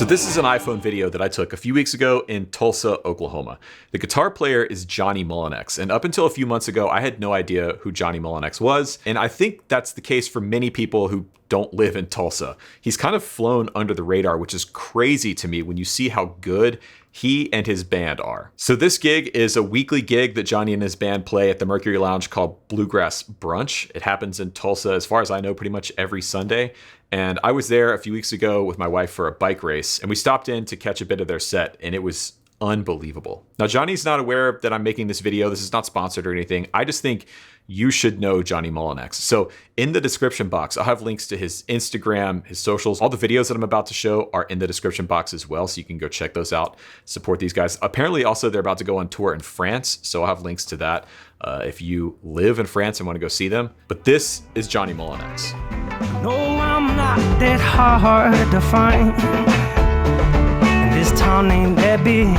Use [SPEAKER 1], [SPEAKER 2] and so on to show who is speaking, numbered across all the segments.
[SPEAKER 1] So this is an iPhone video that I took a few weeks ago in Tulsa, Oklahoma. The guitar player is Johnny Mullenax, and up until a few months ago, I had no idea who Johnny Mullenax was, and I think that's the case for many people who don't live in Tulsa. He's kind of flown under the radar, which is crazy to me when you see how good he and his band are. So this gig is a weekly gig that Johnny and his band play at the Mercury Lounge called Bluegrass Brunch. It happens in Tulsa, as far as I know, pretty much every Sunday. And I was there a few weeks ago with my wife for a bike race, and we stopped in to catch a bit of their set, and it was unbelievable. Now, Johnny's not aware that I'm making this video. This is not sponsored or anything. I just think you should know Johnny Mullenax. So in the description box, I'll have links to his Instagram, his socials. All the videos that I'm about to show are in the description box as well, so you can go check those out, support these guys. Apparently also they're about to go on tour in France, so I'll have links to that if you live in France and want to go see them. But this is Johnny Mullenax.
[SPEAKER 2] No, I'm not that hard to find, and this town ain't that big.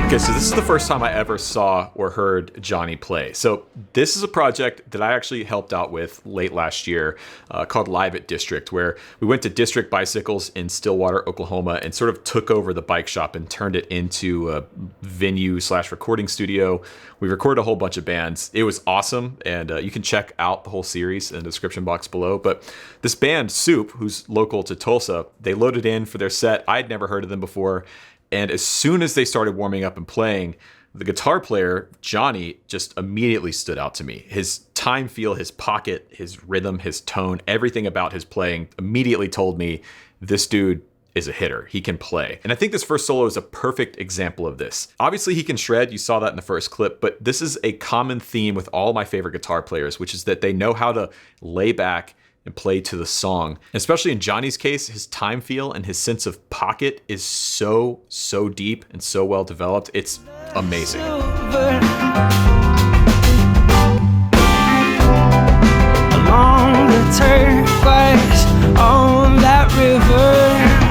[SPEAKER 1] Okay, so this is the first time I ever saw or heard Johnny play. So this is a project that I actually helped out with late last year called Live at District, where we went to District Bicycles in Stillwater, Oklahoma, and sort of took over the bike shop and turned it into a venue/recording studio. We recorded a whole bunch of bands. It was awesome, and you can check out the whole series in the description box below. But this band, Soup, who's local to Tulsa, they loaded in for their set. I'd never heard of them before. And as soon as they started warming up and playing, the guitar player, Johnny, just immediately stood out to me. His time feel, his pocket, his rhythm, his tone, everything about his playing immediately told me this dude is a hitter. He can play. And I think this first solo is a perfect example of this. Obviously he can shred, you saw that in the first clip, but this is a common theme with all my favorite guitar players, which is that they know how to lay back and play to the song. Especially in Johnny's case, his time feel and his sense of pocket is so deep and so well developed. It's amazing.
[SPEAKER 2] Along the turquoise on that river.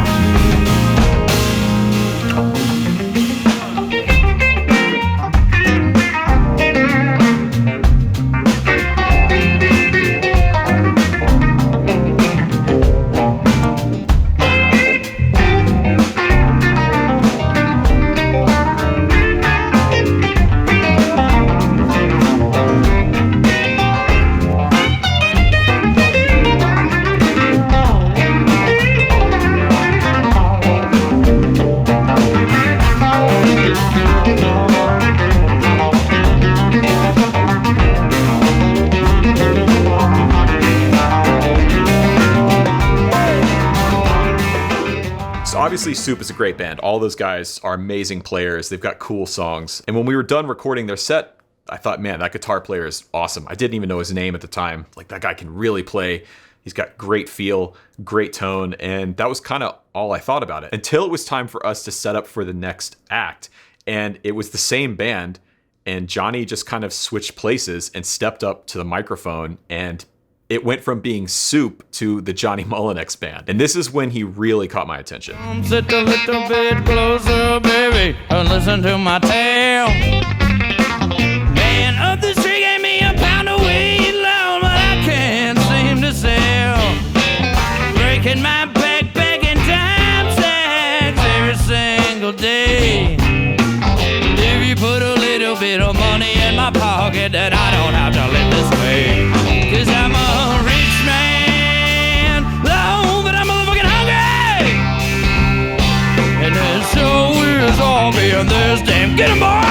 [SPEAKER 1] Obviously, Soup is a great band. All those guys are amazing players. They've got cool songs. And when we were done recording their set, I thought, man, that guitar player is awesome. I didn't even know his name at the time. Like, that guy can really play. He's got great feel, great tone. And that was kind of all I thought about it until it was time for us to set up for the next act. And it was the same band. And Johnny just kind of switched places and stepped up to the microphone, and it went from being Soup to the Johnny Mullenax band. And this is when he really caught my attention.
[SPEAKER 3] Sit a little bit closer, baby, and listen to my tale. Man up the street gave me a pound of weed loan, but I can't seem to sell. Breaking my back, begging time sacks every single day. If you put a little bit of money in my pocket, then I don't have to live this way. 'Cause I'm a rich man, oh, but I'm motherfucking hungry. And there's so is all being this damn. Get him, boy!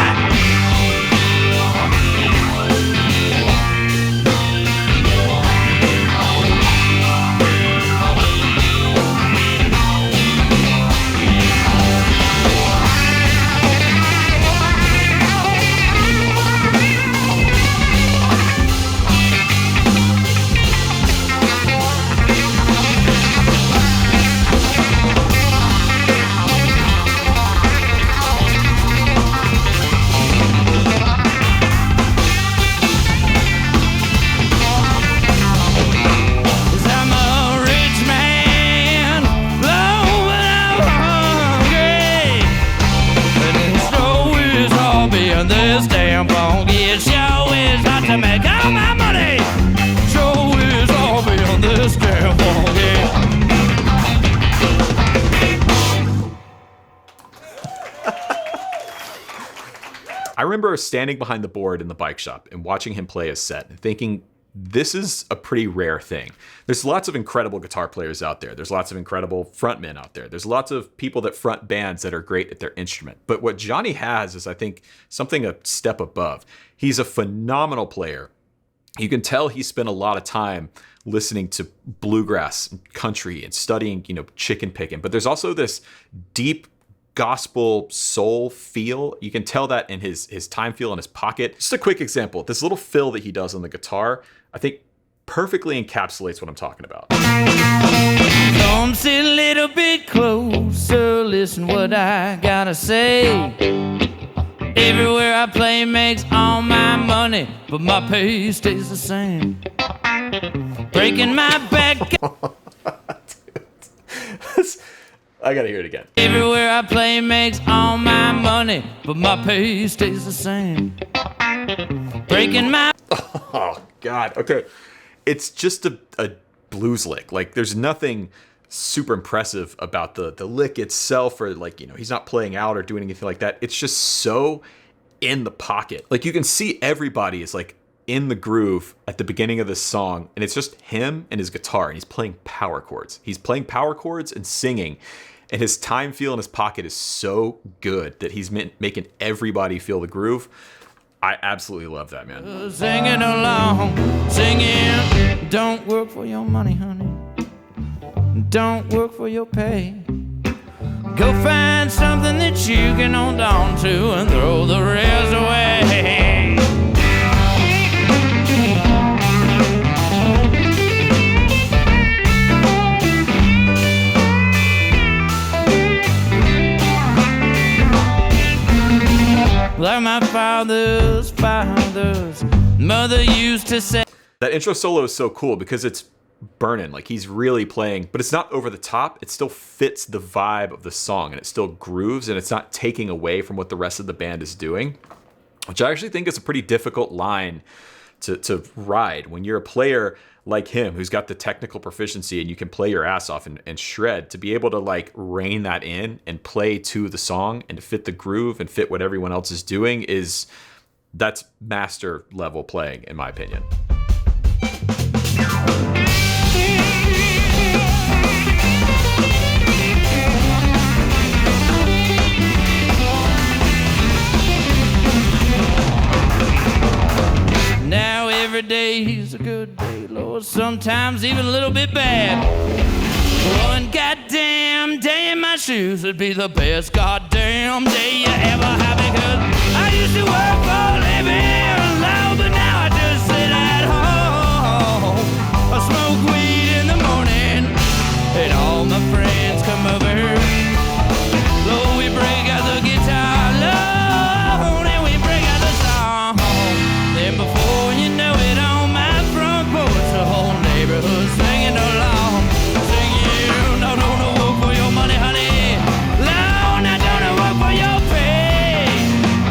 [SPEAKER 1] remember standing behind the board in the bike shop and watching him play his set and thinking, this is a pretty rare thing. There's lots of incredible guitar players out there. There's lots of incredible frontmen out there. There's lots of people that front bands that are great at their instrument. But what Johnny has is, I think, something a step above. He's a phenomenal player. You can tell he spent a lot of time listening to bluegrass and country and studying, chicken picking. But there's also this deep gospel soul feel. You can tell that in his time feel in his pocket. Just a quick example. This little fill that he does on the guitar, I think perfectly encapsulates what I'm talking about.
[SPEAKER 3] Come sit a little bit closer, listen what I gotta say. Everywhere I play makes all my money, but my pay stays the same. Breaking my back.
[SPEAKER 1] I gotta hear it again.
[SPEAKER 3] Everywhere I play makes all my money, but my pay stays the same. Breaking my...
[SPEAKER 1] Oh, God. Okay. It's just a blues lick. Like, there's nothing super impressive about the lick itself, or he's not playing out or doing anything like that. It's just so in the pocket. Like, you can see everybody is in the groove at the beginning of this song, and it's just him and his guitar, and he's playing power chords. He's playing power chords and singing, and his time feel in his pocket is so good that he's making everybody feel the groove. I absolutely love that, man.
[SPEAKER 3] Singing along, singing. Don't work for your money, honey. Don't work for your pay. Go find something that you can hold on to and throw the rest away. Like my father's mother used to say.
[SPEAKER 1] That intro solo is so cool because it's burning. He's really playing, but it's not over the top. It still fits the vibe of the song, and it still grooves, and it's not taking away from what the rest of the band is doing, which I actually think is a pretty difficult line to ride when you're a player like him who's got the technical proficiency and you can play your ass off and shred. To be able to rein that in and play to the song and to fit the groove and fit what everyone else is doing, that's master level playing, in my opinion.
[SPEAKER 3] Now every day's a good day, Lord, sometimes even a little bit bad. One goddamn day in my shoes would be the best goddamn day you ever have, because I used to work for a living, Lord, but now I just sit at home. I smoke weed in the morning, and all my friends come over. Lord, we break out the guitar, Lord, and we break out the song. Then before you know it, on my front porch, the whole neighborhood singing along, singing, no, don't work for your money, honey. Lord, now don't work for your pay.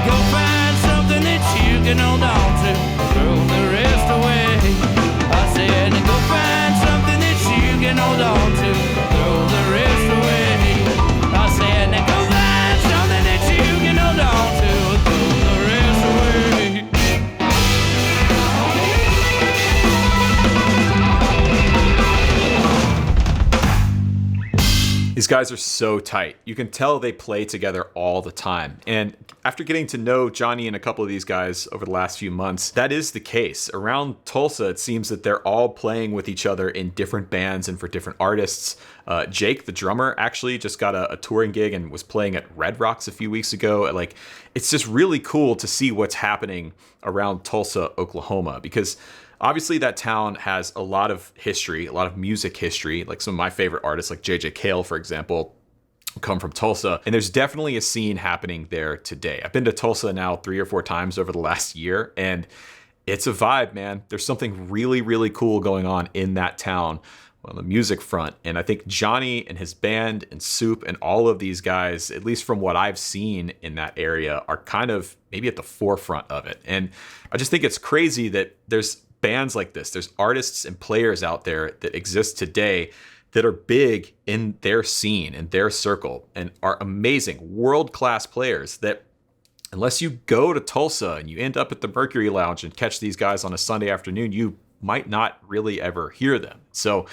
[SPEAKER 3] Go find something that you can hold on to, throw the rest away. I said, go find something that you can hold on to, throw the rest away. I said, now go find something that you can hold on to, throw the rest away.
[SPEAKER 1] These guys are so tight. You can tell they play together all the time. And after getting to know Johnny and a couple of these guys over the last few months, that is the case. Around Tulsa, it seems that they're all playing with each other in different bands and for different artists. Jake, the drummer, actually just got a touring gig and was playing at Red Rocks a few weeks ago. It's just really cool to see what's happening around Tulsa, Oklahoma, because obviously that town has a lot of history, a lot of music history. Some of my favorite artists, like J.J. Cale, for example, come from Tulsa. And there's definitely a scene happening there today. I've been to Tulsa now 3 or 4 times over the last year, and it's a vibe, man. There's something really, really cool going on in that town on the music front. And I think Johnny and his band and Soup and all of these guys, at least from what I've seen in that area, are kind of maybe at the forefront of it. And I just think it's crazy that there's bands like this. There's artists and players out there that exist today that are big in their scene, in their circle, and are amazing, world-class players that unless you go to Tulsa and you end up at the Mercury Lounge and catch these guys on a Sunday afternoon, you might not really ever hear them. So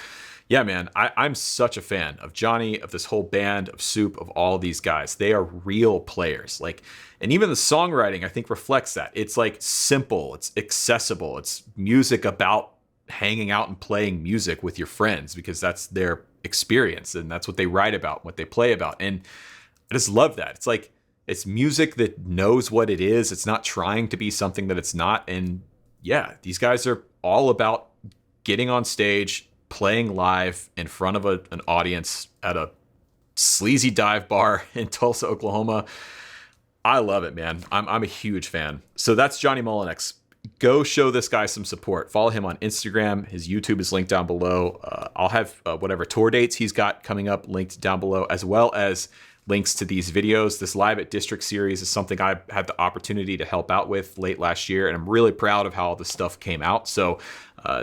[SPEAKER 1] yeah, man, I'm such a fan of Johnny, of this whole band, of Soup, of all these guys. They are real players. Like, and even the songwriting, I think, reflects that. It's like simple, it's accessible, it's music about hanging out and playing music with your friends because that's their experience and that's what they write about, what they play about. And I just love that. It's like, it's music that knows what it is. It's not trying to be something that it's not. And yeah, these guys are all about getting on stage, playing live in front of an audience at a sleazy dive bar in Tulsa, Oklahoma. I love it, man. I'm a huge fan. So that's Johnny Mullenax. Go show this guy some support. Follow him on Instagram. His YouTube is linked down below. I'll have whatever tour dates he's got coming up linked down below, as well as links to these videos. This Live at District series is something I had the opportunity to help out with late last year, and I'm really proud of how all this stuff came out. So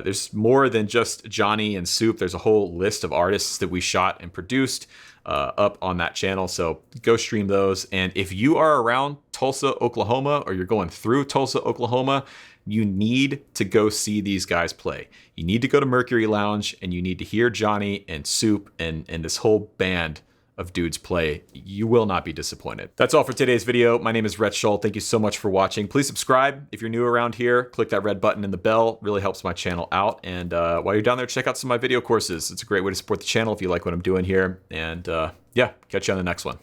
[SPEAKER 1] there's more than just Johnny and Soup. There's a whole list of artists that we shot and produced up on that channel. So go stream those. And if you are around Tulsa, Oklahoma, or you're going through Tulsa, Oklahoma, you need to go see these guys play. You need to go to Mercury Lounge and you need to hear Johnny and Soup and this whole band of dudes play. You will not be disappointed. That's all for today's video. My name is Rhett Shull. Thank you so much for watching. Please subscribe if you're new around here. Click that red button and the bell. Really helps my channel out. And while you're down there, check out some of my video courses. It's a great way to support the channel if you like what I'm doing here. And yeah, catch you on the next one.